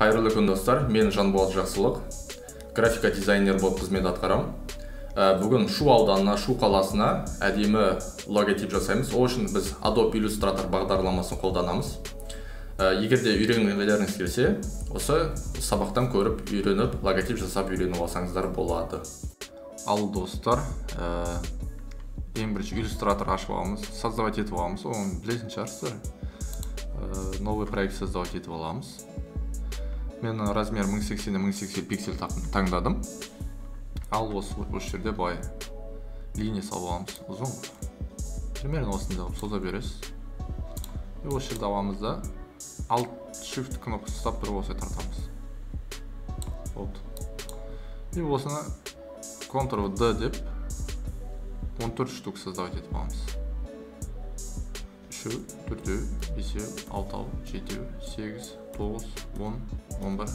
Қайырлы күн достар, мен Жанболат Жақсылық, графика дизайнер болып қызмет атқарамын. Бүгін Шу ауданына, Шу қаласына әдемі логотип жасаймыз. Ол үшін біз Adobe Illustrator бағдарламасын қолданамыз. Егер де үйренгілеріңіз келсе, осы сабақтан көріп, үйреніп, логотип жасап үйреніп алсаңыздар болады. Ал достар, ең бірінші Illustrator ашып аламыз, создавать етіп аламыз. Оны білесің шығарсыздар. Новый проект создавать етіп аламыз. Мен размер 1080-1080 пиксель таңдадым. Ал осы жерде былай линия салып аламыз. Ұзын. Примерно осында соза бересіз. И осы жерде аламыз да Alt Shift кнопкасы ұстап тұрып осылай тартамыз. Вот. И осыны Ctrl-D деп 14 штук создавать етіп аламыз. 3, 4, 5, 6, 7, 8, 9, 10, 11,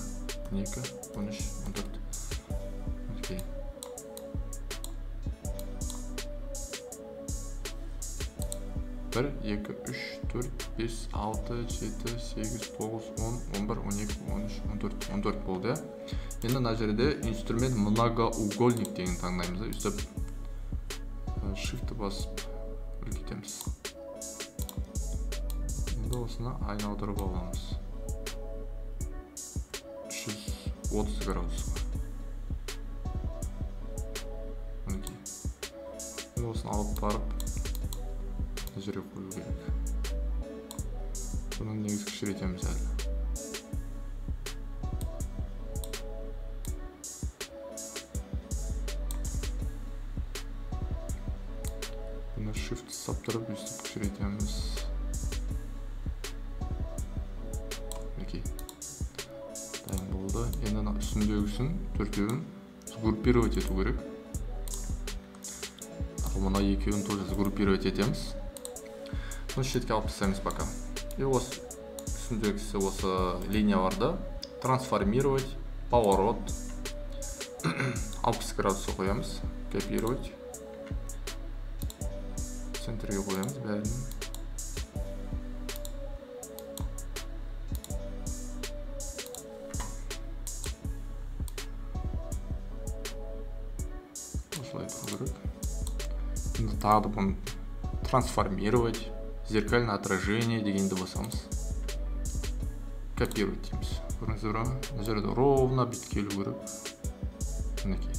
12, 13, 14. Окей. Bir, 2, 3, 4, 5, 6, 7, 8, 9, 10, 11, 12, 13, 14, 14 болды. Енді мына жерде инструмент многоугольник деген таңдаймыз. Үстіп Shift басып үлкейтеміз. Енді осыны айналдырып аламыз. 330 градусқа. Мінекей. Енді осыны алып барып жерге қою керек. Бұны негізі кішірейтеміз әлі. Бұны Shift ұстап тұрып, үстіп кішірейтеміз. Дайын болды. Енді үстіндегісін төртеуін сгруппировать ету керек. Ал мына екеуін тоже сгруппировать етеміз. Бұны шетке алып тастаймыз пока. И осы үстіндегісі осы линияларды трансформировать, поворот 60 градусқа қоямыз. Копировать. Центрге қоямыз бәрін. Енді тағы бұны трансформировать, зеркальное отражение дегенді басамыз. Копировать дейміз. Көріңіздер, мына жерде ровно бүйтіп келу керек. Мінекей.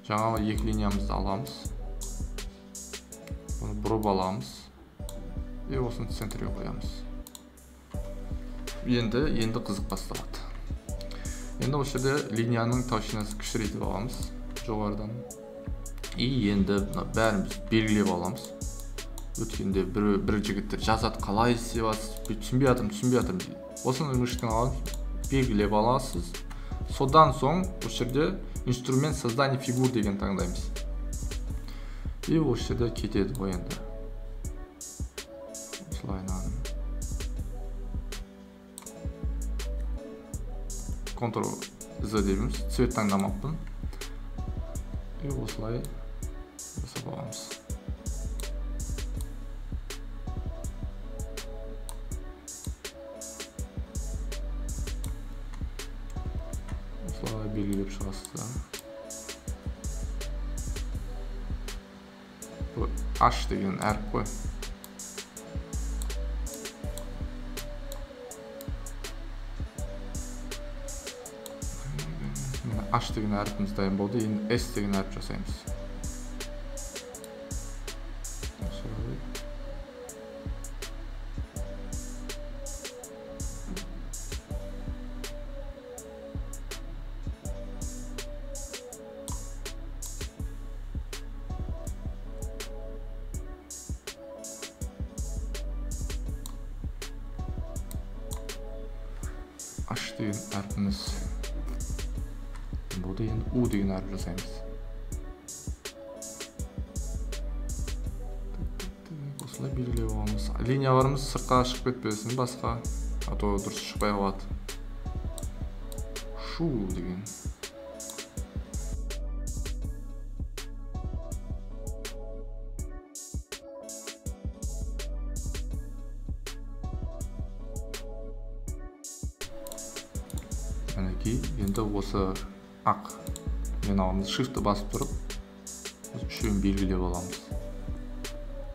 Жаңағы екі линиямызды аламыз. Бұны бұрып аламыз. И осыны центрге қоямыз. Енді қызық басталады. Енді осы жерде линияның толщинасын кішірейтіп аламыз жоғарыдан. И енді бәріміз белгілеп аламыз. Өткенде бір жігіттер жазады, қалай істейсіз, түсінбей жатырмын дейді. Осыны мыштың алып белгілеп аласыз. Содан соң осы жерде инструмент создания фигур деген таңдаймыз. И осы жерде кетеді ғой енді. Осылайынан. Ctrl-Z дейміз. Цвет таңдамаппын. И осылай жасап аламыз. Осылай белгілеп шығасыздар. Бұл H деген әріп қой. H деген әріпіміз дайын болды. Енді S деген әріп жасаймыз. H деген әріпіміз болды. Енді U деген әріп жасаймыз. Осылай белгілеп аламыз. Линияларымыз сыртқа шығып кетпесін, басқа, а то дұрыс шықпай қалады. Шу деген. мінекей, енді осы ақ меналымыз shift басып тұрып, үшеуін белгілеп аламыз.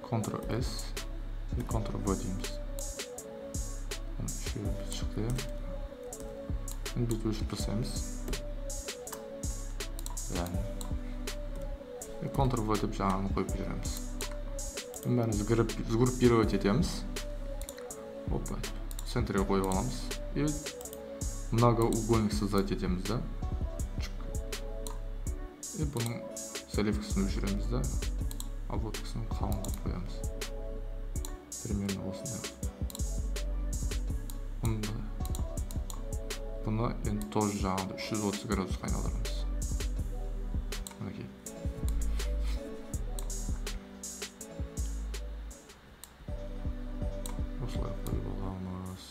Ctrl-S, Ctrl-V дейміз. Үшеуі бет шықты. Енді біз өшіп жасаймыз. Ctrl-V деп жаңағыны қойып береміз. Бәрін сгруппировать етеміз. Центрге қойып аламыз. И многоугольник создать етеміз да. И бұның селекциясын өшіреміз да. Обводкасын қалыңдап қоямыз. Примерно осындай. Бұны енді тоже жаңағыда 330 градусқа айналдырамыз. Мінекей. Осылай қойып аламыз.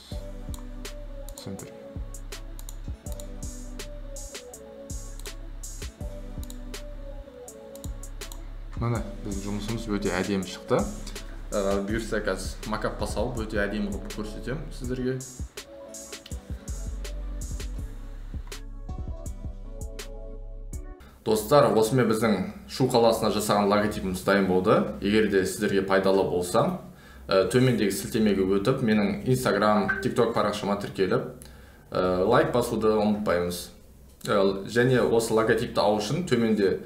Центрге. Міне, біздің жұмысымыз өте әдемі шықты. Бұйырса қазір макапқа салып өте әдемі қылып көрсетемін сіздерге. Достар, осымен біздің Шу қаласына жасаған логотипіміз дайын болды. Егер де сіздерге пайдалы болса, төмендегі сілтемеге өтіп, менің Instagram, TikTok парақшама тіркеліп, лайк басуды ұмытпаймыз. Және осы логотипті алу үшін төменде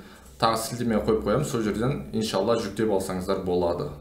тағы сілтеме қойып қоямын, сол жерден иншалла жүктеп алсаңыздар болады.